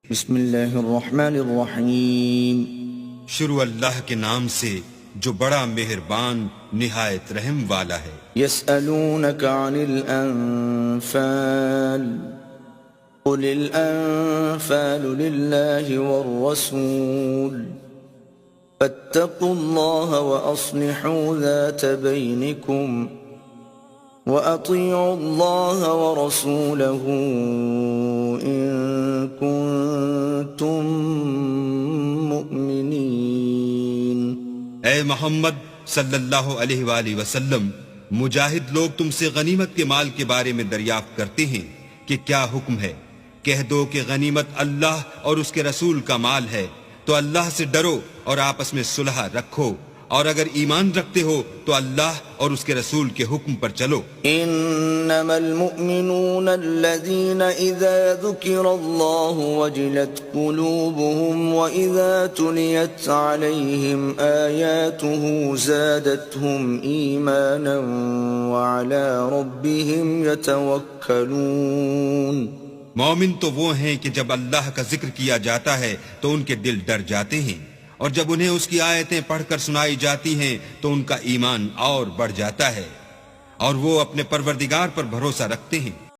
بسم اللہ الرحمن الرحیم۔ شروع اللہ کے نام سے جو بڑا مہربان نہایت رحم والا ہے۔ یسألونک عن الانفال قل الانفال للہ والرسول فاتقوا اللہ واصلحوا ذات بینکم وَأَطِيعُوا اللَّهَ وَرَسُولَهُ إِن كُنتُم مُّؤْمِنِينَ۔ اے محمد صلی اللہ علیہ وآلہ وسلم، مجاہد لوگ تم سے غنیمت کے مال کے بارے میں دریافت کرتے ہیں کہ کیا حکم ہے۔ کہہ دو کہ غنیمت اللہ اور اس کے رسول کا مال ہے، تو اللہ سے ڈرو اور آپس میں صلح رکھو، اور اگر ایمان رکھتے ہو تو اللہ اور اس کے رسول کے حکم پر چلو۔ انما المؤمنون الذين اذا ذكر الله وجلت قلوبهم واذا تليت عليهم آياته زادتهم ايمانا وعلى ربهم يتوكلون۔ مومن تو وہ ہیں کہ جب اللہ کا ذکر کیا جاتا ہے تو ان کے دل ڈر جاتے ہیں، اور جب انہیں اس کی آیتیں پڑھ کر سنائی جاتی ہیں تو ان کا ایمان اور بڑھ جاتا ہے، اور وہ اپنے پروردگار پر بھروسہ رکھتے ہیں۔